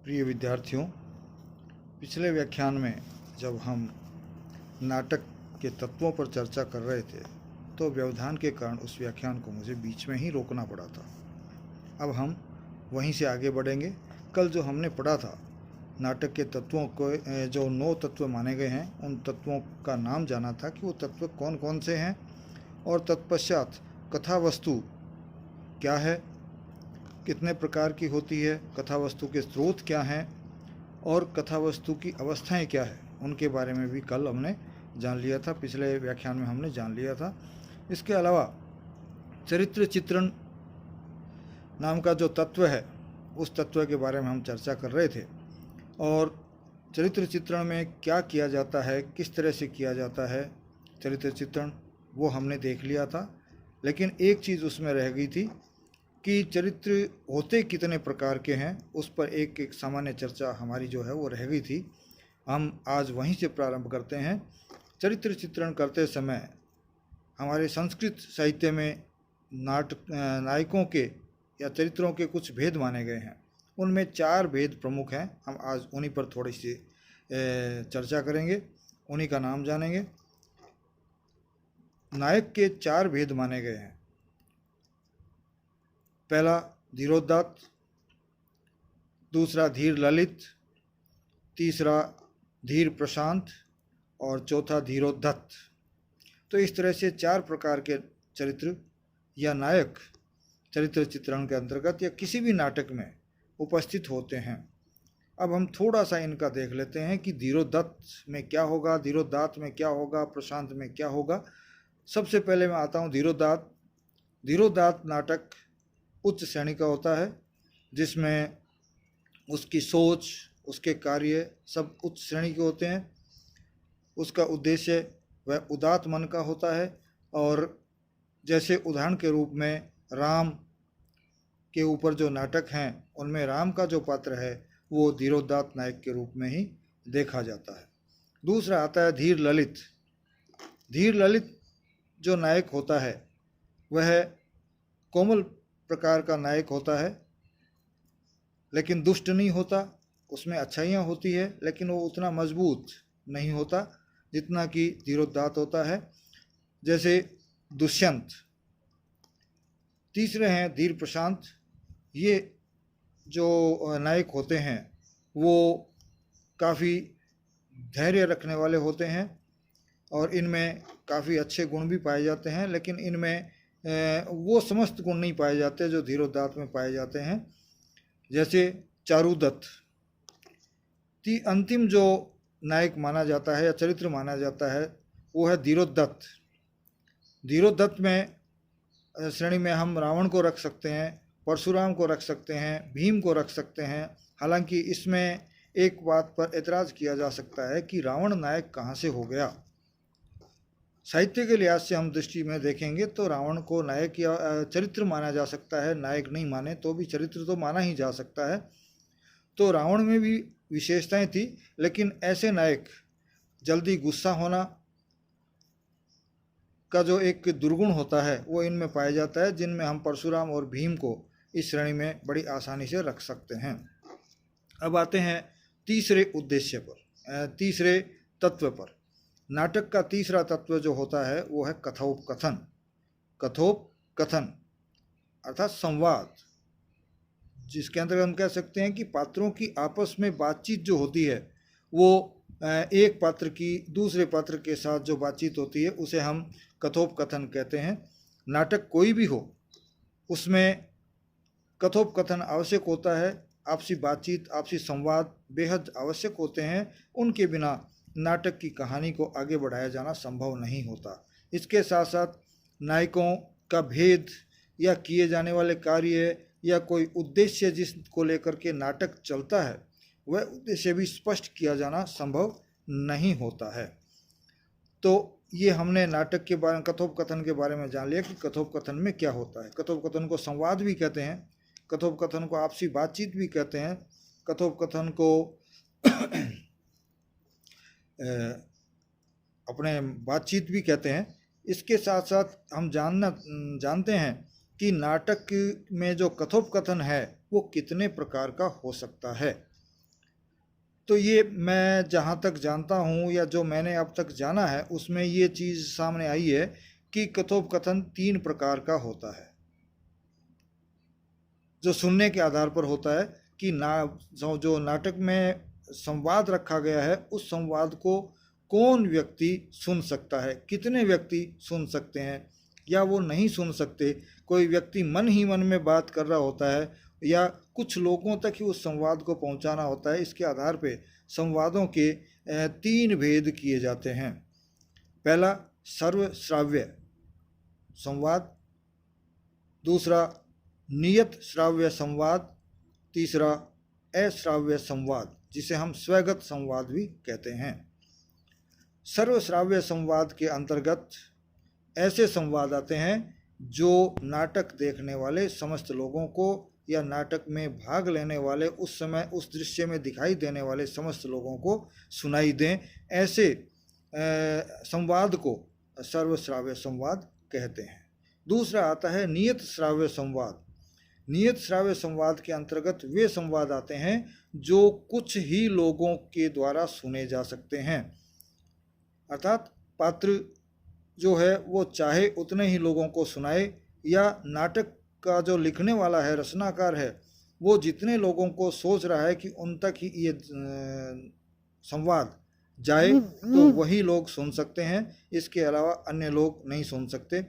प्रिय विद्यार्थियों, पिछले व्याख्यान में जब हम नाटक के तत्वों पर चर्चा कर रहे थे तो व्यवधान के कारण उस व्याख्यान को मुझे बीच में ही रोकना पड़ा था। अब हम वहीं से आगे बढ़ेंगे। कल जो हमने पढ़ा था, नाटक के तत्वों को जो 9 तत्व माने गए हैं, उन तत्वों का नाम जाना था कि वो तत्व कौन कौन से हैं, और तत्पश्चात कथा वस्तु क्या है, कितने प्रकार की होती है, कथा वस्तु के स्रोत क्या हैं और कथा वस्तु की अवस्थाएं क्या है, उनके बारे में भी कल हमने जान लिया था। पिछले व्याख्यान में हमने जान लिया था। इसके अलावा चरित्र चित्रण नाम का जो तत्व है, उस तत्व के बारे में हम चर्चा कर रहे थे, और चरित्र चित्रण में क्या किया जाता है, किस तरह से किया जाता है चरित्र चित्रण, वो हमने देख लिया था। लेकिन एक चीज़ उसमें रह गई थी कि चरित्र होते कितने प्रकार के हैं, उस पर एक सामान्य चर्चा हमारी जो है वो रह गई थी। हम आज वहीं से प्रारंभ करते हैं। चरित्र चित्रण करते समय हमारे संस्कृत साहित्य में नायकों के या चरित्रों के कुछ भेद माने गए हैं। उनमें 4 भेद प्रमुख हैं। हम आज उन्हीं पर थोड़ी सी चर्चा करेंगे, उन्हीं का नाम जानेंगे। नायक के 4 भेद माने गए हैं। पहला धीरोदात्त, दूसरा धीर ललित, तीसरा धीर प्रशांत और चौथा धीरोद्धत। तो इस तरह से 4 प्रकार के चरित्र या नायक चरित्र चित्रण के अंतर्गत या किसी भी नाटक में उपस्थित होते हैं। अब हम थोड़ा सा इनका देख लेते हैं कि धीरोद्धत में क्या होगा, धीरोदात्त में क्या होगा, प्रशांत में क्या होगा। सबसे पहले मैं आता हूँ धीरोदात्त। धीरोदात्त नाटक उच्च श्रेणी का होता है, जिसमें उसकी सोच, उसके कार्य सब उच्च श्रेणी के होते हैं। उसका उद्देश्य वह उदात्त मन का होता है, और जैसे उदाहरण के रूप में राम के ऊपर जो नाटक हैं, उनमें राम का जो पात्र है वो धीरोदात्त नायक के रूप में ही देखा जाता है। दूसरा आता है धीर ललित। धीर ललित जो नायक होता है वह कोमल प्रकार का नायक होता है, लेकिन दुष्ट नहीं होता। उसमें अच्छाइयाँ होती है, लेकिन वो उतना मजबूत नहीं होता जितना कि धीरोदात्त होता है, जैसे दुष्यंत। तीसरे हैं धीर प्रशांत। ये जो नायक होते हैं वो काफ़ी धैर्य रखने वाले होते हैं, और इनमें काफ़ी अच्छे गुण भी पाए जाते हैं, लेकिन इनमें वो समस्त गुण नहीं पाए जाते जो धीरोदात्त में पाए जाते हैं, जैसे चारुदत्त। अंतिम जो नायक माना जाता है या चरित्र माना जाता है वो है धीरोद्धत। धीरोद्धत में श्रेणी में हम रावण को रख सकते हैं, परशुराम को रख सकते हैं, भीम को रख सकते हैं। हालांकि इसमें एक बात पर एतराज़ किया जा सकता है कि रावण नायक कहाँ से हो गया। साहित्य के लिहाज से हम दृष्टि में देखेंगे तो रावण को नायक या चरित्र माना जा सकता है, नायक नहीं माने तो भी चरित्र तो माना ही जा सकता है। तो रावण में भी विशेषताएं थी, लेकिन ऐसे नायक जल्दी गुस्सा होना का जो एक दुर्गुण होता है वो इनमें पाया जाता है, जिनमें हम परशुराम और भीम को इस श्रेणी में बड़ी आसानी से रख सकते हैं। अब आते हैं तीसरे उद्देश्य पर, तीसरे तत्व पर। नाटक का तीसरा तत्व जो होता है वो है कथोपकथन। कथोपकथन अर्थात संवाद, जिसके अंतर्गत हम कह सकते हैं कि पात्रों की आपस में बातचीत जो होती है वो एक पात्र की दूसरे पात्र के साथ जो बातचीत होती है उसे हम कथोपकथन कहते हैं। नाटक कोई भी हो उसमें कथोपकथन आवश्यक होता है। आपसी बातचीत, आपसी संवाद बेहद आवश्यक होते हैं। उनके बिना नाटक की कहानी को आगे बढ़ाया जाना संभव नहीं होता। इसके साथ साथ नायकों का भेद या किए जाने वाले कार्य या कोई उद्देश्य जिसको लेकर के नाटक चलता है, वह उद्देश्य भी स्पष्ट किया जाना संभव नहीं होता है। तो ये हमने नाटक के बारे में, कथोपकथन के बारे में जान लिया कि कथोपकथन में क्या होता है। कथोपकथन को संवाद भी कहते हैं, कथोपकथन को आपसी बातचीत भी कहते हैं, कथोपकथन को अपने बातचीत भी कहते हैं। इसके साथ साथ हम जानते हैं कि नाटक में जो कथोपकथन है वो कितने प्रकार का हो सकता है। तो ये मैं जहाँ तक जानता हूँ या जो मैंने अब तक जाना है उसमें ये चीज़ सामने आई है कि कथोपकथन 3 प्रकार का होता है। जो सुनने के आधार पर होता है कि जो नाटक में संवाद रखा गया है उस संवाद को कौन व्यक्ति सुन सकता है, कितने व्यक्ति सुन सकते हैं या वो नहीं सुन सकते। कोई व्यक्ति मन ही मन में बात कर रहा होता है या कुछ लोगों तक ही उस संवाद को पहुंचाना होता है। इसके आधार पे संवादों के 3 भेद किए जाते हैं। पहला सर्वश्राव्य संवाद, दूसरा नियत श्राव्य संवाद, तीसरा अश्राव्य संवाद जिसे हम स्वगत संवाद भी कहते हैं। सर्वश्राव्य संवाद के अंतर्गत ऐसे संवाद आते हैं जो नाटक देखने वाले समस्त लोगों को या नाटक में भाग लेने वाले उस समय उस दृश्य में दिखाई देने वाले समस्त लोगों को सुनाई दें। ऐसे संवाद को सर्वश्राव्य संवाद कहते हैं। दूसरा आता है नियत श्राव्य संवाद। नियत श्राव्य संवाद के अंतर्गत वे संवाद आते हैं जो कुछ ही लोगों के द्वारा सुने जा सकते हैं, अर्थात पात्र जो है वो चाहे उतने ही लोगों को सुनाए या नाटक का जो लिखने वाला है, रचनाकार है, वो जितने लोगों को सोच रहा है कि उन तक ही ये संवाद जाए तो वही लोग सुन सकते हैं। इसके अलावा अन्य लोग नहीं सुन सकते।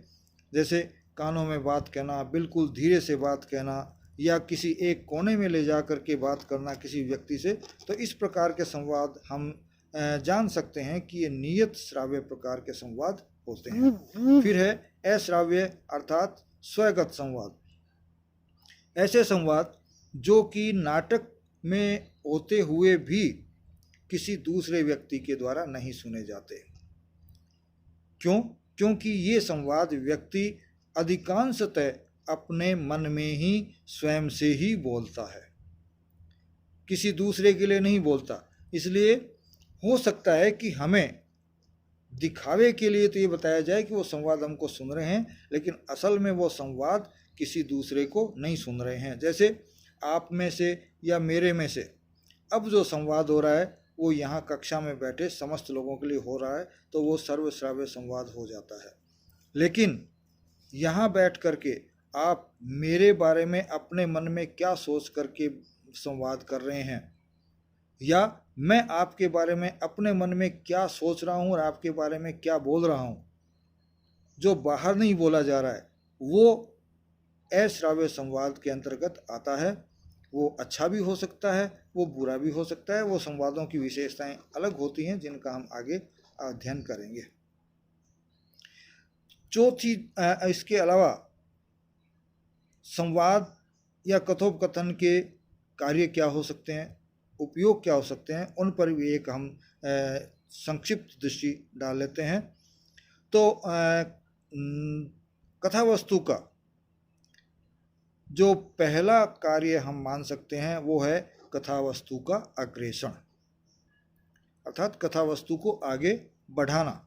जैसे कानों में बात कहना, बिल्कुल धीरे से बात कहना या किसी एक कोने में ले जा कर के बात करना किसी व्यक्ति से, तो इस प्रकार के संवाद हम जान सकते हैं कि ये नियत श्राव्य प्रकार के संवाद होते हैं। फिर है अश्राव्य अर्थात स्वगत संवाद। ऐसे संवाद जो कि नाटक में होते हुए भी किसी दूसरे व्यक्ति के द्वारा नहीं सुने जाते। क्यों? क्योंकि ये संवाद व्यक्ति अधिकांशतः अपने मन में ही स्वयं से ही बोलता है, किसी दूसरे के लिए नहीं बोलता। इसलिए हो सकता है कि हमें दिखावे के लिए तो ये बताया जाए कि वो संवाद हमको सुन रहे हैं, लेकिन असल में वो संवाद किसी दूसरे को नहीं सुन रहे हैं। जैसे आप में से या मेरे में से अब जो संवाद हो रहा है वो यहाँ कक्षा में बैठे समस्त लोगों के लिए हो रहा है, तो वो सर्वश्राव्य संवाद हो जाता है। लेकिन यहाँ बैठ करके आप मेरे बारे में अपने मन में क्या सोच करके संवाद कर रहे हैं या मैं आपके बारे में अपने मन में क्या सोच रहा हूँ और आपके बारे में क्या बोल रहा हूँ, जो बाहर नहीं बोला जा रहा है, वो अश्राव्य संवाद के अंतर्गत आता है। वो अच्छा भी हो सकता है, वो बुरा भी हो सकता है। वो संवादों की विशेषताएं अलग होती हैं जिनका हम आगे अध्ययन करेंगे। चौथी, इसके अलावा संवाद या कथोपकथन के कार्य क्या हो सकते हैं, उपयोग क्या हो सकते हैं, उन पर भी एक हम संक्षिप्त दृष्टि डाल लेते हैं। तो कथा वस्तु का जो पहला कार्य हम मान सकते हैं वो है कथा वस्तु का अग्रेषण, अर्थात कथा वस्तु को आगे बढ़ाना।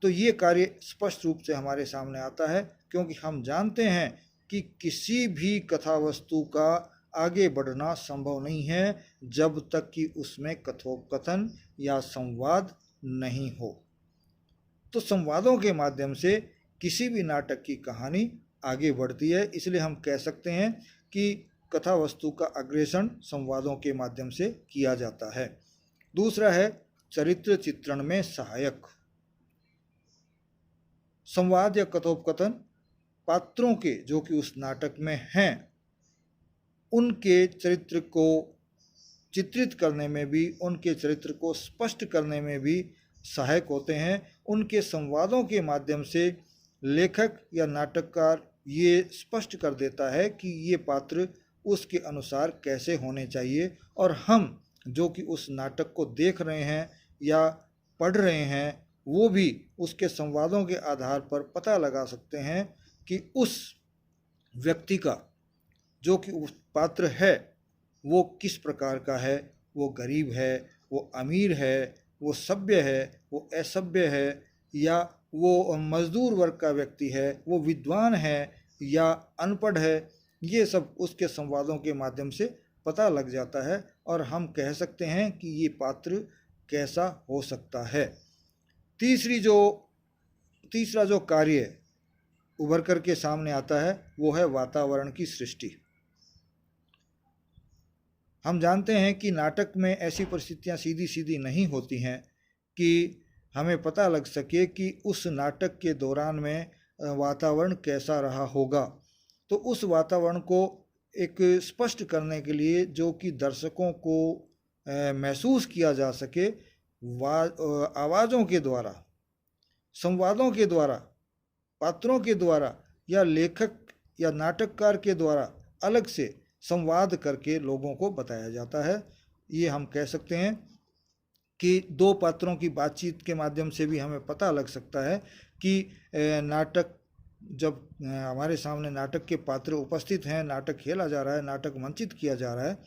तो ये कार्य स्पष्ट रूप से हमारे सामने आता है क्योंकि हम जानते हैं कि किसी भी कथा वस्तु का आगे बढ़ना संभव नहीं है जब तक कि उसमें कथोपकथन या संवाद नहीं हो। तो संवादों के माध्यम से किसी भी नाटक की कहानी आगे बढ़ती है। इसलिए हम कह सकते हैं कि कथा वस्तु का अग्रेषण संवादों के माध्यम से किया जाता है। दूसरा है चरित्र चित्रण में सहायक। संवाद या कथोपकथन पात्रों के जो कि उस नाटक में हैं उनके चरित्र को चित्रित करने में भी, उनके चरित्र को स्पष्ट करने में भी सहायक होते हैं। उनके संवादों के माध्यम से लेखक या नाटककार ये स्पष्ट कर देता है कि ये पात्र उसके अनुसार कैसे होने चाहिए, और हम जो कि उस नाटक को देख रहे हैं या पढ़ रहे हैं वो भी उसके संवादों के आधार पर पता लगा सकते हैं कि उस व्यक्ति का जो कि उस पात्र है वो किस प्रकार का है। वो गरीब है, वो अमीर है, वो सभ्य है, वो असभ्य है, या वो मजदूर वर्ग का व्यक्ति है, वो विद्वान है या अनपढ़ है। ये सब उसके संवादों के माध्यम से पता लग जाता है और हम कह सकते हैं कि ये पात्र कैसा हो सकता है। तीसरा जो कार्य उभर कर के सामने आता है वो है वातावरण की सृष्टि। हम जानते हैं कि नाटक में ऐसी परिस्थितियां सीधी सीधी नहीं होती हैं कि हमें पता लग सके कि उस नाटक के दौरान में वातावरण कैसा रहा होगा। तो उस वातावरण को एक स्पष्ट करने के लिए, जो कि दर्शकों को महसूस किया जा सके, आवाज़ों के द्वारा, संवादों के द्वारा, पात्रों के द्वारा या लेखक या नाटककार के द्वारा अलग से संवाद करके लोगों को बताया जाता है। ये हम कह सकते हैं कि दो पात्रों की बातचीत के माध्यम से भी हमें पता लग सकता है कि नाटक, जब हमारे सामने नाटक के पात्र उपस्थित हैं, नाटक खेला जा रहा है, नाटक मंचित किया जा रहा है,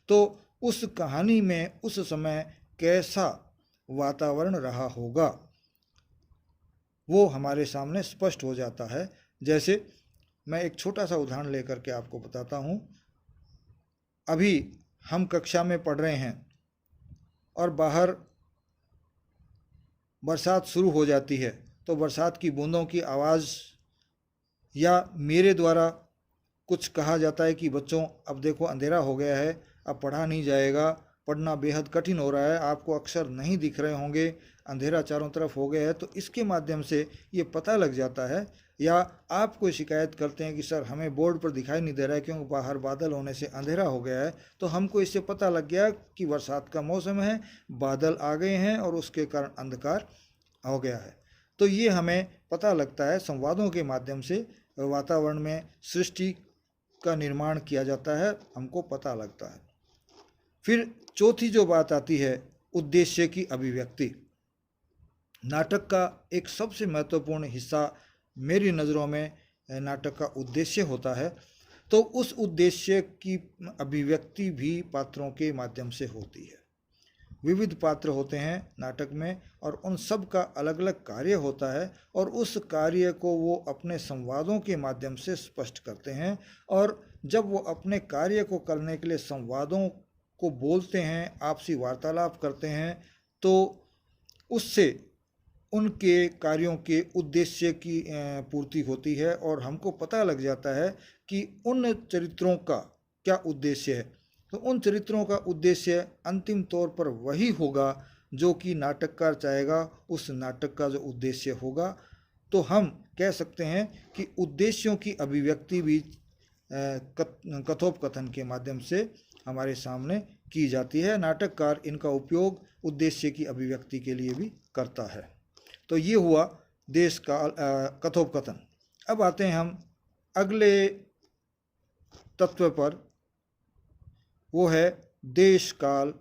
तो उस कहानी में उस समय कैसा वातावरण रहा होगा वो हमारे सामने स्पष्ट हो जाता है। जैसे मैं एक छोटा सा उदाहरण लेकर के आपको बताता हूँ। अभी हम कक्षा में पढ़ रहे हैं और बाहर बरसात शुरू हो जाती है, तो बरसात की बूंदों की आवाज़ या मेरे द्वारा कुछ कहा जाता है कि बच्चों अब देखो अंधेरा हो गया है, अब पढ़ा नहीं जाएगा, पढ़ना बेहद कठिन हो रहा है, आपको अक्षर नहीं दिख रहे होंगे, अंधेरा चारों तरफ हो गया है। तो इसके माध्यम से ये पता लग जाता है, या आप कोई शिकायत करते हैं कि सर हमें बोर्ड पर दिखाई नहीं दे रहा है क्योंकि बाहर बादल होने से अंधेरा हो गया है, तो हमको इससे पता लग गया कि बरसात का मौसम है, बादल आ गए हैं और उसके कारण अंधकार हो गया है। तो ये हमें पता लगता है, संवादों के माध्यम से वातावरण में सृष्टि का निर्माण किया जाता है, हमको पता लगता है। फिर चौथी जो बात आती है, उद्देश्य की अभिव्यक्ति। नाटक का एक सबसे महत्वपूर्ण हिस्सा मेरी नज़रों में नाटक का उद्देश्य होता है। तो उस उद्देश्य की अभिव्यक्ति भी पात्रों के माध्यम से होती है। विविध पात्र होते हैं नाटक में और उन सब का अलग अलग कार्य होता है, और उस कार्य को वो अपने संवादों के माध्यम से स्पष्ट करते हैं। और जब वो अपने कार्य को करने के लिए संवादों को बोलते हैं, आपसी वार्तालाप करते हैं, तो उससे उनके कार्यों के उद्देश्य की पूर्ति होती है और हमको पता लग जाता है कि उन चरित्रों का क्या उद्देश्य है। तो उन चरित्रों का उद्देश्य अंतिम तौर पर वही होगा जो कि नाटककार चाहेगा, उस नाटक का जो उद्देश्य होगा। तो हम कह सकते हैं कि उद्देश्यों की अभिव्यक्ति भी कथोपकथन के माध्यम से हमारे सामने की जाती है। नाटककार इनका उपयोग उद्देश्य की अभिव्यक्ति के लिए भी करता है। तो ये हुआ देश काल कथोपकथन। अब आते हैं हम अगले तत्व पर, वो है देश काल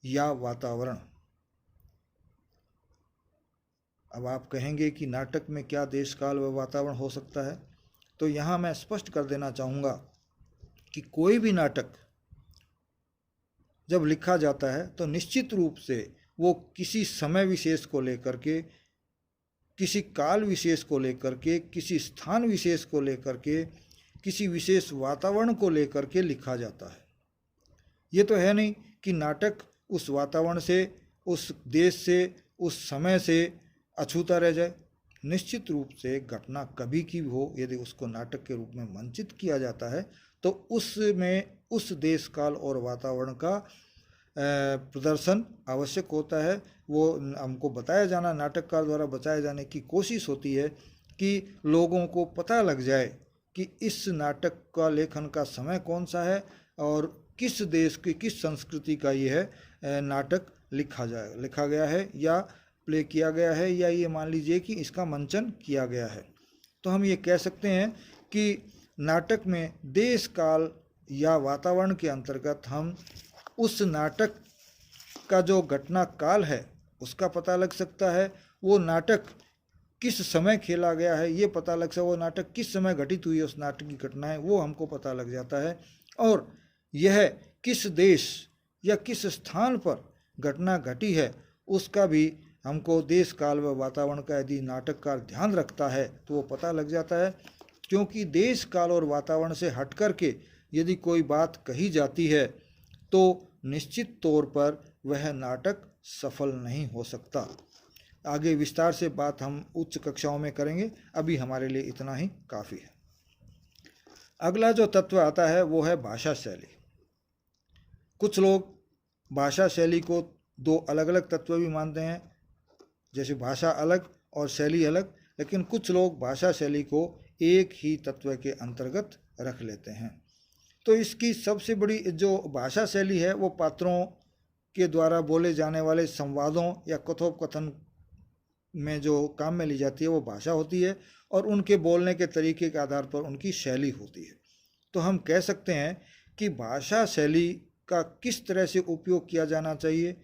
या वातावरण। अब आप कहेंगे कि नाटक में क्या देश काल व वातावरण हो सकता है, तो यहाँ मैं स्पष्ट कर देना चाहूँगा कि कोई भी नाटक जब लिखा जाता है तो निश्चित रूप से वो किसी समय विशेष को लेकर के, किसी काल विशेष को लेकर के, किसी स्थान विशेष को लेकर के, किसी विशेष वातावरण को लेकर के लिखा जाता है। ये तो है नहीं कि नाटक उस वातावरण से, उस देश से, उस समय से अछूता रह जाए। निश्चित रूप से घटना कभी की भी हो, यदि उसको नाटक के रूप में मंचित किया जाता है तो उसमें उस देश काल और वातावरण का प्रदर्शन आवश्यक होता है। वो हमको बताया जाना, नाटककार द्वारा बताए जाने की कोशिश होती है कि लोगों को पता लग जाए कि इस नाटक का लेखन का समय कौन सा है और किस देश की, किस संस्कृति का ये है नाटक लिखा गया है या प्ले किया गया है, या ये मान लीजिए कि इसका मंचन किया गया है। तो हम ये कह सकते हैं कि नाटक में देश काल या वातावरण के अंतर्गत हम उस नाटक का जो घटना काल है उसका पता लग सकता है, वो नाटक किस समय खेला गया है ये पता लग सकता है, वो नाटक किस समय घटित हुई है, उस नाटक की घटनाएं वो हमको पता लग जाता है, और यह किस देश या किस स्थान पर घटना घटी है उसका भी हमको देश काल व वातावरण का यदि नाटककार ध्यान रखता है तो वो पता लग जाता है। क्योंकि देश काल और वातावरण से हट कर के यदि कोई बात कही जाती है तो निश्चित तौर पर वह नाटक सफल नहीं हो सकता। आगे विस्तार से बात हम उच्च कक्षाओं में करेंगे, अभी हमारे लिए इतना ही काफ़ी है। अगला जो तत्व आता है वो है भाषा शैली। कुछ लोग भाषा शैली को दो अलग अलग तत्व भी मानते हैं, जैसे भाषा अलग और शैली अलग, लेकिन कुछ लोग भाषा शैली को एक ही तत्व के अंतर्गत रख लेते हैं। तो इसकी सबसे बड़ी जो भाषा शैली है वो पात्रों के द्वारा बोले जाने वाले संवादों या कथोपकथन में जो काम में ली जाती है वो भाषा होती है, और उनके बोलने के तरीके के आधार पर उनकी शैली होती है। तो हम कह सकते हैं कि भाषा शैली का किस तरह से उपयोग किया जाना चाहिए।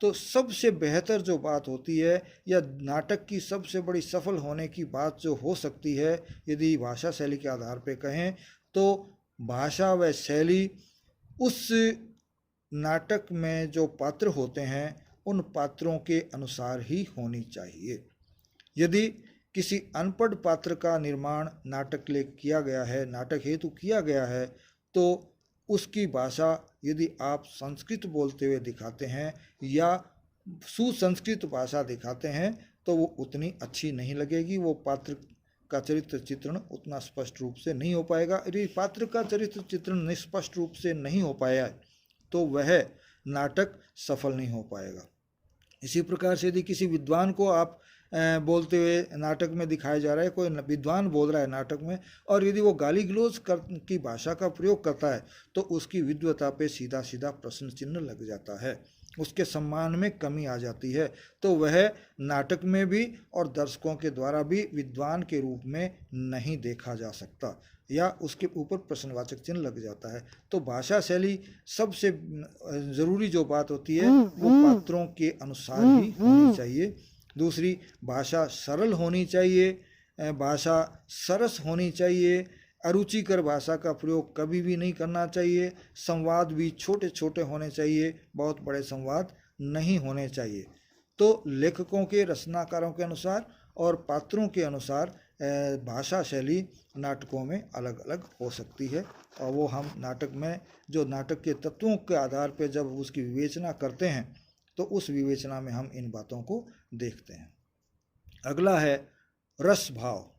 तो सबसे बेहतर जो बात होती है या नाटक की सबसे बड़ी सफल होने की बात जो हो सकती है, यदि भाषा शैली के आधार पर कहें, तो भाषा व शैली उस नाटक में जो पात्र होते हैं उन पात्रों के अनुसार ही होनी चाहिए। यदि किसी अनपढ़ पात्र का निर्माण नाटक ले किया गया है, नाटक हेतु किया गया है, तो उसकी भाषा यदि आप संस्कृत बोलते हुए दिखाते हैं या सुसंस्कृत भाषा दिखाते हैं तो वो उतनी अच्छी नहीं लगेगी, वो पात्र का चरित्र चित्रण उतना स्पष्ट रूप से नहीं हो पाएगा। यदि पात्र का चरित्र चित्रण निष्पष्ट रूप से नहीं हो पाया तो वह नाटक सफल नहीं हो पाएगा। इसी प्रकार से यदि किसी विद्वान को आप बोलते हुए नाटक में दिखाया जा रहा है, कोई विद्वान बोल रहा है नाटक में, और यदि वो गाली गलौज की भाषा का प्रयोग करता है तो उसकी विद्वता पे सीधा सीधा प्रश्न चिन्ह लग जाता है, उसके सम्मान में कमी आ जाती है। तो वह नाटक में भी और दर्शकों के द्वारा भी विद्वान के रूप में नहीं देखा जा सकता, या उसके ऊपर प्रश्नवाचक चिन्ह लग जाता है। तो भाषा शैली सबसे ज़रूरी जो बात होती है वो पात्रों के अनुसार ही होनी चाहिए। दूसरी, भाषा सरल होनी चाहिए, भाषा सरस होनी चाहिए, अरुचिकर भाषा का प्रयोग कभी भी नहीं करना चाहिए। संवाद भी छोटे छोटे होने चाहिए, बहुत बड़े संवाद नहीं होने चाहिए। तो लेखकों के, रचनाकारों के अनुसार और पात्रों के अनुसार भाषा शैली नाटकों में अलग अलग हो सकती है, और वो हम नाटक में जो नाटक के तत्वों के आधार पर जब उसकी विवेचना करते हैं तो उस विवेचना में हम इन बातों को देखते हैं। अगला है रस भाव।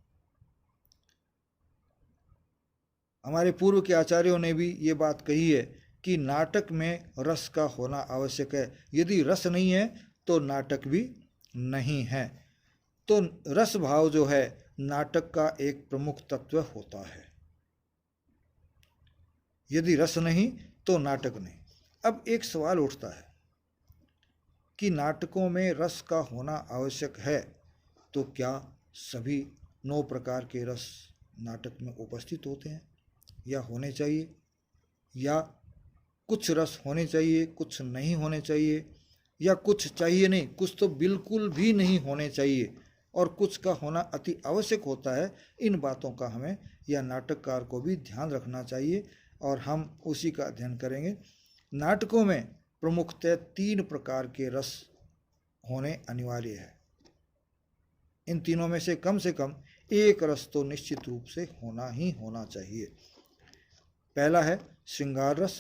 हमारे पूर्व के आचार्यों ने भी ये बात कही है कि नाटक में रस का होना आवश्यक है, यदि रस नहीं है तो नाटक भी नहीं है। तो रस भाव जो है नाटक का एक प्रमुख तत्व होता है, यदि रस नहीं तो नाटक नहीं। अब एक सवाल उठता है कि नाटकों में रस का होना आवश्यक है, तो क्या सभी 9 प्रकार के रस नाटक में उपस्थित होते हैं या होने चाहिए, या कुछ रस होने चाहिए, कुछ नहीं होने चाहिए, या कुछ चाहिए नहीं, कुछ तो बिल्कुल भी नहीं होने चाहिए और कुछ का होना अति आवश्यक होता है। इन बातों का हमें या नाटककार को भी ध्यान रखना चाहिए, और हम उसी का अध्ययन करेंगे। नाटकों में प्रमुखतः 3 प्रकार के रस होने अनिवार्य है। इन तीनों में से कम एक रस तो निश्चित रूप से होना ही होना चाहिए। पहला है श्रृंगार रस,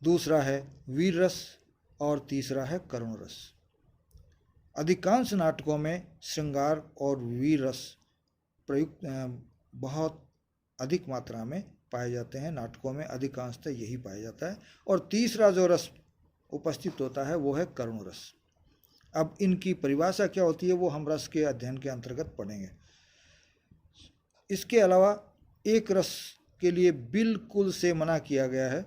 दूसरा है वीर रस, और तीसरा है करुण रस। अधिकांश नाटकों में श्रृंगार और वीर रस प्रयुक्त बहुत अधिक मात्रा में पाए जाते हैं, नाटकों में अधिकांशतः यही पाया जाता है। और तीसरा जो रस उपस्थित होता है वो है करुण रस। अब इनकी परिभाषा क्या होती है वो हम रस के अध्ययन के अंतर्गत पढ़ेंगे। इसके अलावा एक रस के लिए बिल्कुल से मना किया गया है,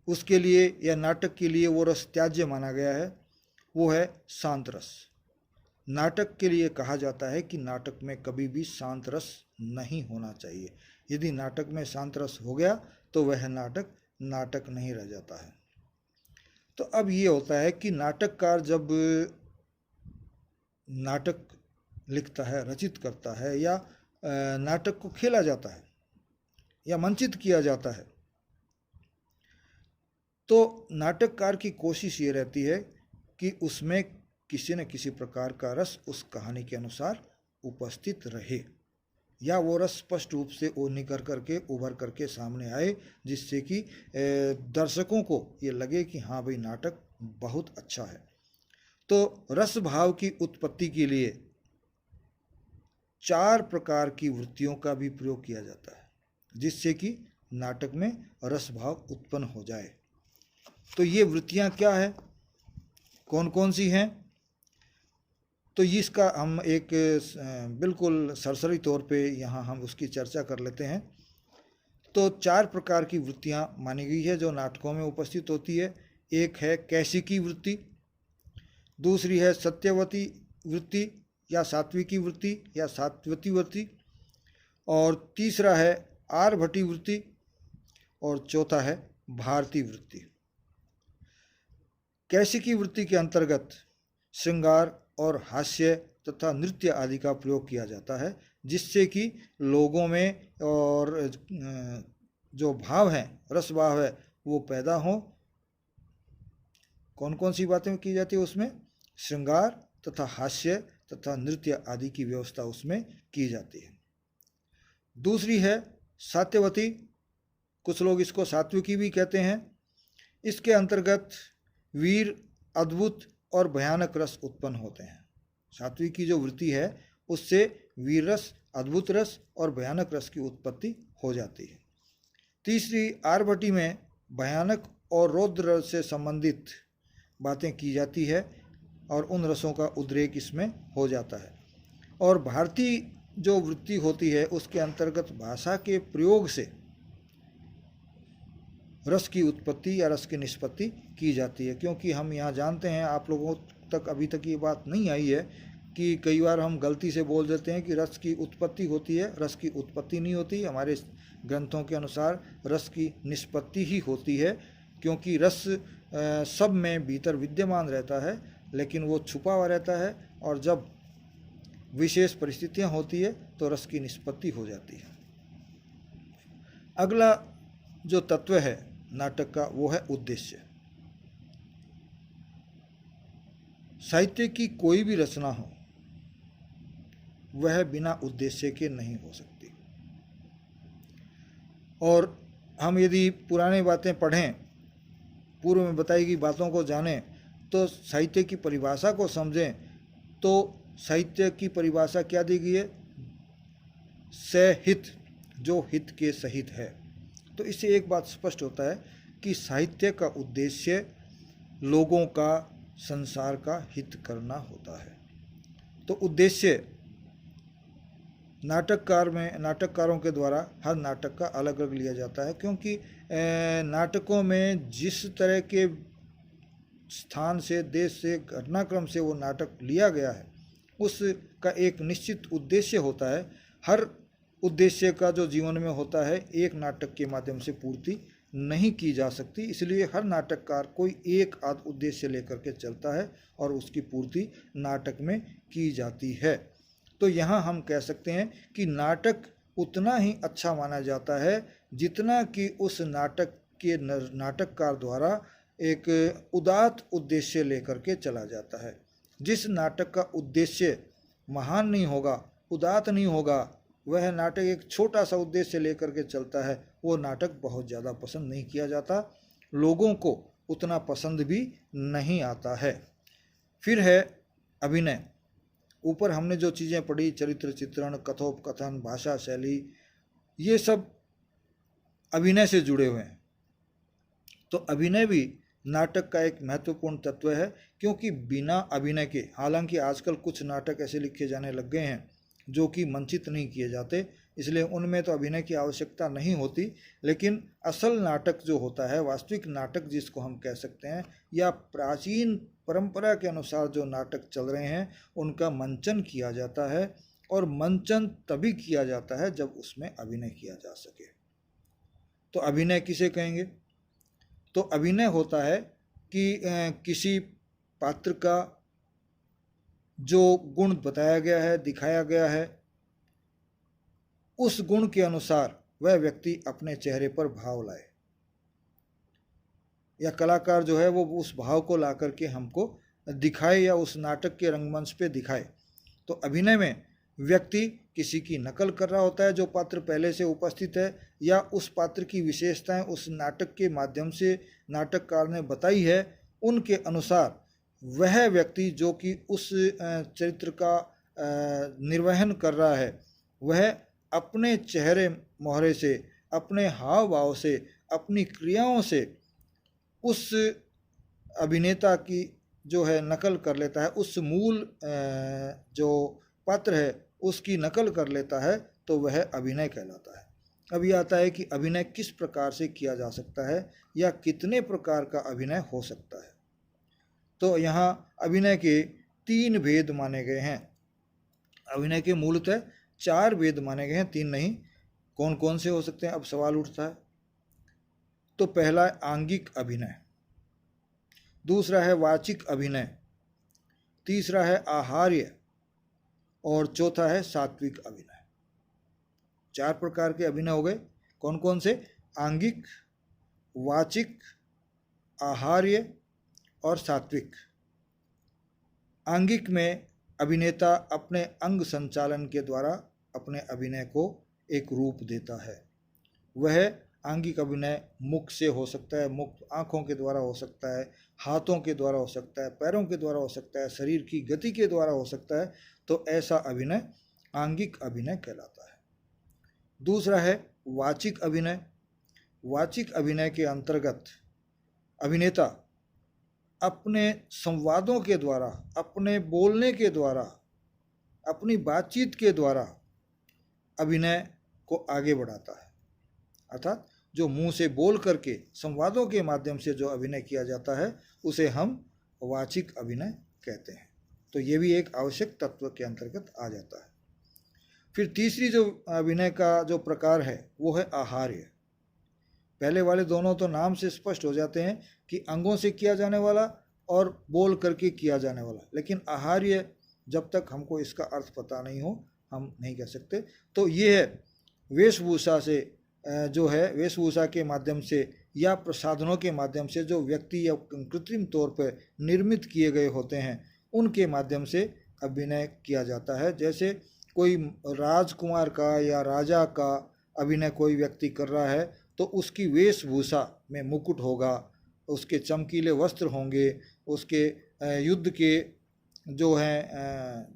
उसके लिए या नाटक के लिए वो रस त्याज्य माना गया है, वो है शांत रस। नाटक के लिए कहा जाता है कि नाटक में कभी भी शांत रस नहीं होना चाहिए। यदि नाटक में शांत रस हो गया तो वह नाटक नहीं रह जाता है। तो अब ये होता है कि नाटककार जब नाटक लिखता है, रचित करता है, या नाटक को खेला जाता है या मंचित किया जाता है, तो नाटककार की कोशिश ये रहती है कि उसमें किसी न किसी प्रकार का रस उस कहानी के अनुसार उपस्थित रहे। या वो रस स्पष्ट रूप से वो निकर करके उभर करके सामने आए, जिससे कि दर्शकों को ये लगे कि हाँ भाई नाटक बहुत अच्छा है। तो रस भाव की उत्पत्ति के लिए 4 प्रकार की वृत्तियों का भी प्रयोग किया जाता है, जिससे कि नाटक में रस भाव उत्पन्न हो जाए। तो ये वृत्तियां क्या है, कौन कौन सी हैं? तो इसका हम एक बिल्कुल सरसरी तौर पे यहाँ हम उसकी चर्चा कर लेते हैं। तो 4 प्रकार की वृत्तियाँ मानी गई है जो नाटकों में उपस्थित होती है। एक है कैसिकी वृत्ति, दूसरी है सत्यवती वृत्ति या सात्विकी वृत्ति या सात्वती वृत्ति, और तीसरा है आर्भटी वृत्ति, और चौथा है भारती वृत्ति। कैसिकी वृत्ति के अंतर्गत श्रृंगार और हास्य तथा नृत्य आदि का प्रयोग किया जाता है, जिससे कि लोगों में और जो भाव है, रस भाव है, वो पैदा हो। कौन कौन सी बातें की जाती है उसमें? श्रृंगार तथा हास्य तथा नृत्य आदि की व्यवस्था उसमें की जाती है। दूसरी है सात्यवती, कुछ लोग इसको सात्विकी भी कहते हैं। इसके अंतर्गत वीर, अद्भुत और भयानक रस उत्पन्न होते हैं। सात्विक की जो वृत्ति है उससे वीर रस, अद्भुत रस और भयानक रस की उत्पत्ति हो जाती है। तीसरी आर्भटी में भयानक और रौद्र रस से संबंधित बातें की जाती है और उन रसों का उद्रेक इसमें हो जाता है। और भारतीय जो वृत्ति होती है उसके अंतर्गत भाषा के प्रयोग से रस की उत्पत्ति या रस की निष्पत्ति की जाती है। क्योंकि हम यहाँ जानते हैं, आप लोगों तक अभी तक ये बात नहीं आई है कि कई बार हम गलती से बोल देते हैं कि रस की उत्पत्ति होती है। रस की उत्पत्ति नहीं होती, हमारे ग्रंथों के अनुसार रस की निष्पत्ति ही होती है। क्योंकि रस सब में भीतर विद्यमान रहता है, लेकिन वो छुपा हुआ रहता है, और जब विशेष परिस्थितियाँ होती है तो रस की निष्पत्ति हो जाती है। अगला जो तत्व है नाटक का वो है उद्देश्य। साहित्य की कोई भी रचना हो वह बिना उद्देश्य के नहीं हो सकती। और हम यदि पुरानी बातें पढ़ें, पूर्व में बताई गई बातों को जानें, तो साहित्य की परिभाषा को समझें, तो साहित्य की परिभाषा क्या दी गई है? सहित, जो हित के सहित है। तो इससे एक बात स्पष्ट होता है कि साहित्य का उद्देश्य लोगों का, संसार का हित करना होता है। तो उद्देश्य नाटककारों के द्वारा हर नाटक का अलग अलग लिया जाता है। क्योंकि नाटकों में जिस तरह के स्थान से, देश से, घटनाक्रम से वो नाटक लिया गया है उसका एक निश्चित उद्देश्य होता है। हर उद्देश्य का जो जीवन में होता है एक नाटक के माध्यम से पूर्ति नहीं की जा सकती। इसलिए हर नाटककार कोई एक आध उद्देश्य लेकर के चलता है और उसकी पूर्ति नाटक में की जाती है। तो यहाँ हम कह सकते हैं कि नाटक उतना ही अच्छा माना जाता है जितना कि उस नाटक के नाटककार द्वारा एक उदात्त उद्देश्य लेकर के चला जाता है। जिस नाटक का उद्देश्य महान नहीं होगा, उदात्त नहीं होगा, वह नाटक एक छोटा सा उद्देश्य लेकर के चलता है, वो नाटक बहुत ज़्यादा पसंद नहीं किया जाता, लोगों को उतना पसंद भी नहीं आता है। फिर है अभिनय। ऊपर हमने जो चीज़ें पढ़ी, चरित्र चित्रण, कथोपकथन, भाषा शैली, ये सब अभिनय से जुड़े हुए हैं। तो अभिनय भी नाटक का एक महत्वपूर्ण तत्व है। क्योंकि बिना अभिनय के, हालांकि आजकल कुछ नाटक ऐसे लिखे जाने लग गए हैं जो कि मंचित नहीं किए जाते, इसलिए उनमें तो अभिनय की आवश्यकता नहीं होती। लेकिन असल नाटक जो होता है, वास्तविक नाटक जिसको हम कह सकते हैं, या प्राचीन परंपरा के अनुसार जो नाटक चल रहे हैं उनका मंचन किया जाता है। और मंचन तभी किया जाता है जब उसमें अभिनय किया जा सके। तो अभिनय किसे कहेंगे? तो अभिनय होता है कि किसी पात्र का जो गुण बताया गया है, दिखाया गया है, उस गुण के अनुसार वह व्यक्ति अपने चेहरे पर भाव लाए, या कलाकार जो है वो उस भाव को ला करके हमको दिखाए या उस नाटक के रंगमंच पे दिखाए। तो अभिनय में व्यक्ति किसी की नकल कर रहा होता है जो पात्र पहले से उपस्थित है, या उस पात्र की विशेषताएं उस नाटक के माध्यम से नाटककार ने बताई है, उनके अनुसार वह व्यक्ति जो कि उस चरित्र का निर्वहन कर रहा है, वह अपने चेहरे मोहरे से, अपने हाव भाव से, अपनी क्रियाओं से उस अभिनेता की जो है नकल कर लेता है, उस मूल जो पात्र है उसकी नकल कर लेता है, तो वह अभिनय कहलाता है। अब ये आता है कि अभिनय किस प्रकार से किया जा सकता है या कितने प्रकार का अभिनय हो सकता है। तो यहाँ अभिनय के 3 भेद माने गए हैं। अभिनय के मूलतः 4 भेद माने गए हैं, 3 नहीं। कौन कौन से हो सकते हैं, अब सवाल उठता है। तो पहला है आंगिक अभिनय, दूसरा है वाचिक अभिनय, तीसरा है आहार्य, और चौथा है सात्विक अभिनय। 4 प्रकार के अभिनय हो गए। कौन कौन से? आंगिक, वाचिक, आहार्य और सात्विक। आंगिक में अभिनेता अपने अंग संचालन के द्वारा अपने अभिनय को एक रूप देता है। वह आंगिक अभिनय मुख से हो सकता है, मुख आँखों के द्वारा हो सकता है, हाथों के द्वारा हो सकता है, पैरों के द्वारा हो सकता है, शरीर की गति के द्वारा हो सकता है। तो ऐसा अभिनय आंगिक अभिनय कहलाता है। दूसरा है वाचिक अभिनय। वाचिक अभिनय के अंतर्गत अभिनेता अपने संवादों के द्वारा, अपने बोलने के द्वारा, अपनी बातचीत के द्वारा अभिनय को आगे बढ़ाता है। अर्थात जो मुंह से बोल करके संवादों के माध्यम से जो अभिनय किया जाता है उसे हम वाचिक अभिनय कहते हैं। तो ये भी एक आवश्यक तत्व के अंतर्गत आ जाता है। फिर तीसरी जो अभिनय का जो प्रकार है वो है आहार्य। पहले वाले दोनों तो नाम से स्पष्ट हो जाते हैं कि अंगों से किया जाने वाला और बोल करके किया जाने वाला, लेकिन आहार्य जब तक हमको इसका अर्थ पता नहीं हो हम नहीं कह सकते। तो ये है वेशभूषा से जो है, वेशभूषा के माध्यम से या प्रसाधनों के माध्यम से जो व्यक्ति या कृत्रिम तौर पर निर्मित किए गए होते हैं उनके माध्यम से अभिनय किया जाता है। जैसे कोई राजकुमार का या राजा का अभिनय कोई व्यक्ति कर रहा है तो उसकी वेशभूषा में मुकुट होगा, उसके चमकीले वस्त्र होंगे, उसके युद्ध के जो हैं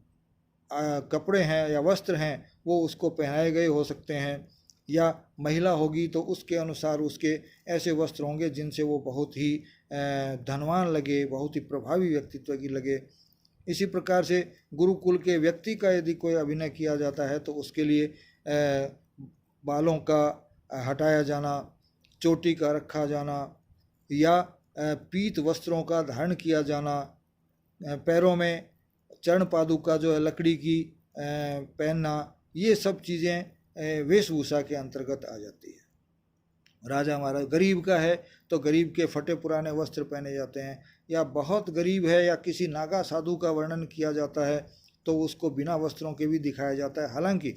कपड़े हैं या वस्त्र हैं वो उसको पहनाए गए हो सकते हैं, या महिला होगी तो उसके अनुसार उसके ऐसे वस्त्र होंगे जिनसे वो बहुत ही धनवान लगे, बहुत ही प्रभावी व्यक्तित्व की लगे। इसी प्रकार से गुरुकुल के व्यक्ति का यदि कोई अभिनय किया जाता है तो उसके लिए बालों का हटाया जाना, चोटी का रखा जाना, या पीत वस्त्रों का धारण किया जाना, पैरों में चरण पादुका जो है लकड़ी की पहनना, ये सब चीज़ें वेशभूषा के अंतर्गत आ जाती है। राजा हमारा गरीब का है तो गरीब के फटे पुराने वस्त्र पहने जाते हैं, या बहुत गरीब है या किसी नागा साधु का वर्णन किया जाता है तो उसको बिना वस्त्रों के भी दिखाया जाता है। हालांकि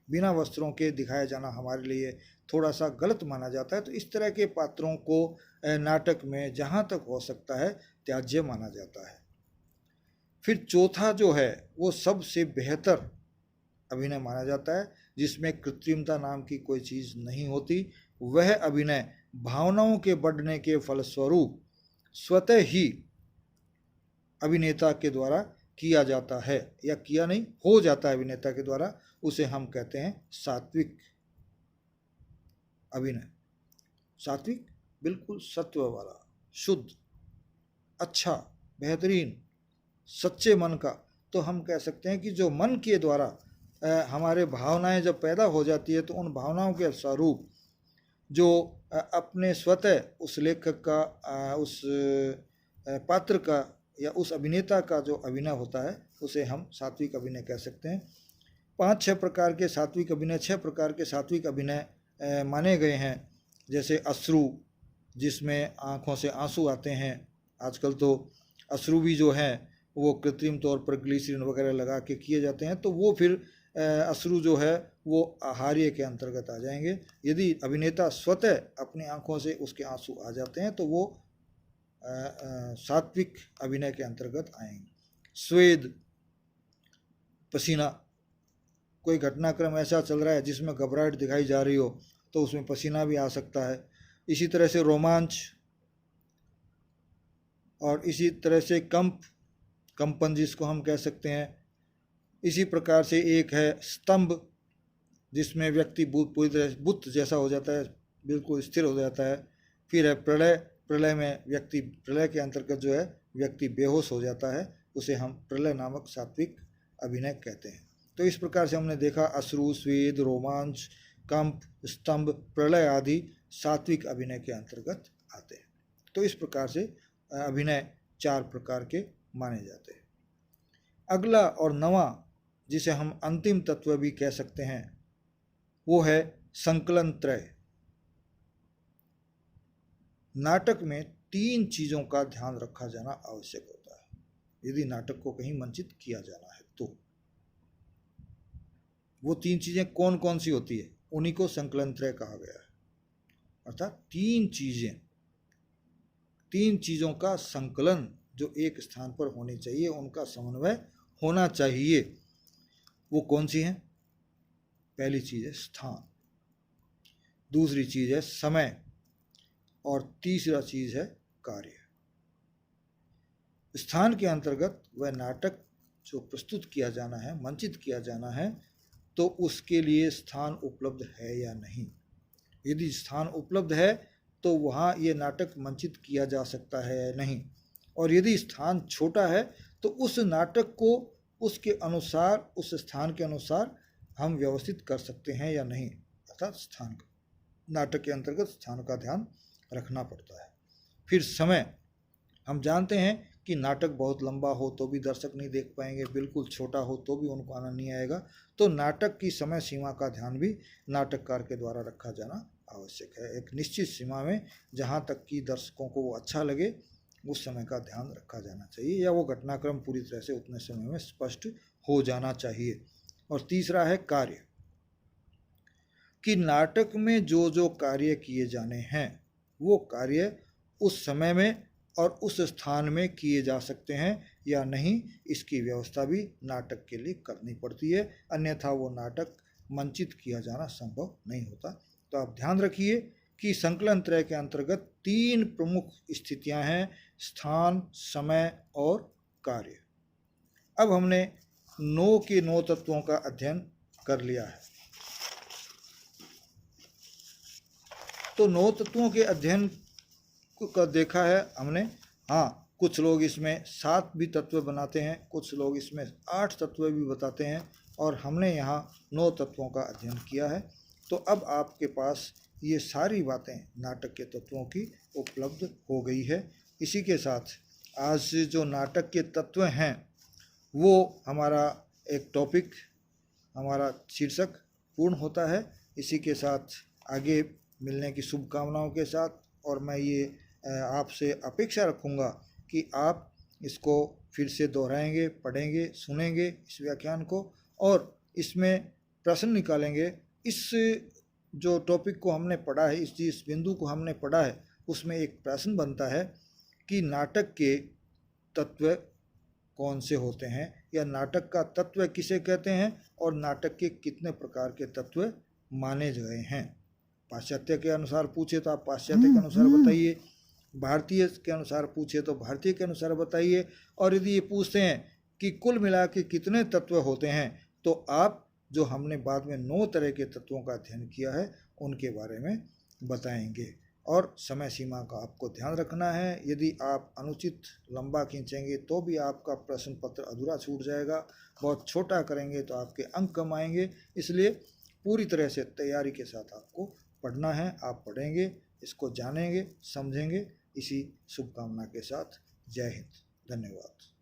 बिना वस्त्रों के दिखाया जाना हमारे लिए थोड़ा सा गलत माना जाता है। तो इस तरह के पात्रों को नाटक में जहाँ तक हो सकता है त्याज्य माना जाता है। फिर चौथा जो है वो सबसे बेहतर अभिनय माना जाता है, जिसमें कृत्रिमता नाम की कोई चीज़ नहीं होती। वह अभिनय भावनाओं के बढ़ने के फलस्वरूप स्वतः ही अभिनेता के द्वारा किया जाता है, या किया नहीं हो जाता है अभिनेता के द्वारा, उसे हम कहते हैं सात्विक अभिनय। सात्विक बिल्कुल सत्व वाला, शुद्ध, अच्छा, बेहतरीन, सच्चे मन का। तो हम कह सकते हैं कि जो मन के द्वारा हमारे भावनाएं जब पैदा हो जाती है तो उन भावनाओं के स्वरूप जो अपने स्वतः उस लेखक का, उस पात्र का या उस अभिनेता का जो अभिनय होता है उसे हम सात्विक अभिनय कह सकते हैं। 5-6 प्रकार के सात्विक अभिनय, 6 प्रकार के सात्विक अभिनय माने गए हैं। जैसे अश्रु, जिसमें आँखों से आंसू आते हैं। आजकल तो अश्रु भी जो हैं वो कृत्रिम तौर पर ग्लिसरीन वगैरह लगा के किए जाते हैं, तो वो फिर अश्रु जो है वो आहार्य के अंतर्गत आ जाएंगे। यदि अभिनेता स्वतः अपनी आँखों से उसके आंसू आ जाते हैं तो वो सात्विक अभिनय के अंतर्गत आएंगे। स्वेद, पसीना कोई घटनाक्रम ऐसा चल रहा है जिसमें घबराहट दिखाई जा रही हो तो उसमें पसीना भी आ सकता है। इसी तरह से रोमांच और इसी तरह से कंपन जिसको हम कह सकते हैं। इसी प्रकार से एक है स्तंभ, जिसमें व्यक्ति पूरी तरह बुत जैसा हो जाता है, बिल्कुल स्थिर हो जाता है। फिर है प्रलय, प्रलय में व्यक्ति, प्रलय के अंतर्गत जो है व्यक्ति बेहोश हो जाता है, उसे हम प्रलय नामक सात्विक अभिनय कहते हैं। तो इस प्रकार से हमने देखा अश्रु, स्वेद, रोमांच, कंप, स्तंभ, प्रलय आदि सात्विक अभिनय के अंतर्गत आते हैं। तो इस प्रकार से अभिनय 4 प्रकार के माने जाते हैं। अगला और नवा, जिसे हम अंतिम तत्व भी कह सकते हैं, वो है संकलन त्रय। नाटक में 3 चीज़ों का ध्यान रखा जाना आवश्यक होता है यदि नाटक को कहीं मंचित किया जाना है तो। वो 3 चीज़ें कौन कौन सी होती है, उन्हीं को संकलन त्रय कहा गया है। अर्थात 3 चीज़ों का संकलन जो एक स्थान पर होनी चाहिए, उनका समन्वय होना चाहिए। वो कौन सी हैं? पहली चीज़ है स्थान, दूसरी चीज़ है समय, और तीसरा चीज़ है कार्य। स्थान के अंतर्गत वह नाटक जो प्रस्तुत किया जाना है, मंचित किया जाना है, तो उसके लिए स्थान उपलब्ध है या नहीं। यदि स्थान उपलब्ध है तो वहाँ ये नाटक मंचित किया जा सकता है या नहीं। और यदि स्थान छोटा है तो उस नाटक को उसके अनुसार, उस स्थान के अनुसार हम व्यवस्थित कर सकते हैं या नहीं। अर्थात स्थान का, नाटक के अंतर्गत स्थान का ध्यान रखना पड़ता है। फिर समय, हम जानते हैं कि नाटक बहुत लंबा हो तो भी दर्शक नहीं देख पाएंगे, बिल्कुल छोटा हो तो भी उनको आनंद नहीं आएगा। तो नाटक की समय सीमा का ध्यान भी नाटककार के द्वारा रखा जाना आवश्यक है। एक निश्चित सीमा में जहाँ तक कि दर्शकों को वो अच्छा लगे, उस समय का ध्यान रखा जाना चाहिए, या वो घटनाक्रम पूरी तरह से उतने समय में स्पष्ट हो जाना चाहिए। और तीसरा है कार्य, कि नाटक में जो जो कार्य किए जाने हैं वो कार्य उस समय में और उस स्थान में किए जा सकते हैं या नहीं, इसकी व्यवस्था भी नाटक के लिए करनी पड़ती है, अन्यथा वो नाटक मंचित किया जाना संभव नहीं होता। तो आप ध्यान रखिए कि संकलन त्रय के अंतर्गत 3 प्रमुख स्थितियां हैं, स्थान, समय और कार्य। अब हमने 9 के 9 तत्वों का अध्ययन कर लिया है। तो 9 तत्वों के अध्ययन का देखा है हमने। हाँ, कुछ लोग इसमें 7 भी तत्व बनाते हैं, कुछ लोग इसमें 8 तत्व भी बताते हैं, और हमने यहाँ 9 तत्वों का अध्ययन किया है। तो अब आपके पास ये सारी बातें नाटक के तत्वों की उपलब्ध हो गई है। इसी के साथ आज जो नाटक के तत्व हैं वो हमारा एक टॉपिक, हमारा शीर्षक पूर्ण होता है। इसी के साथ आगे मिलने की शुभकामनाओं के साथ, और मैं ये आपसे अपेक्षा रखूँगा कि आप इसको फिर से दोहराएंगे, पढ़ेंगे, सुनेंगे इस व्याख्यान को, और इसमें प्रश्न निकालेंगे। इस जो टॉपिक को हमने पढ़ा है, इस बिंदु को हमने पढ़ा है, उसमें एक प्रश्न बनता है कि नाटक के तत्व कौन से होते हैं, या नाटक का तत्व किसे कहते हैं, और नाटक के कितने प्रकार के तत्व माने गए हैं। पाश्चात्य के अनुसार पूछे तो आप पाश्चात्य के अनुसार बताइए, भारतीय के अनुसार पूछे तो भारतीय के अनुसार बताइए, और यदि ये पूछते हैं कि कुल मिला के कितने तत्व होते हैं, तो आप जो हमने बाद में 9 तरह के तत्वों का अध्ययन किया है उनके बारे में बताएंगे। और समय सीमा का आपको ध्यान रखना है। यदि आप अनुचित लंबा खींचेंगे तो भी आपका प्रश्न पत्र अधूरा छूट जाएगा, बहुत छोटा करेंगे तो आपके अंक कम आएंगे। इसलिए पूरी तरह से तैयारी के साथ आपको पढ़ना है। आप पढ़ेंगे, इसको जानेंगे, समझेंगे। इसी शुभकामना के साथ जय हिंद, धन्यवाद।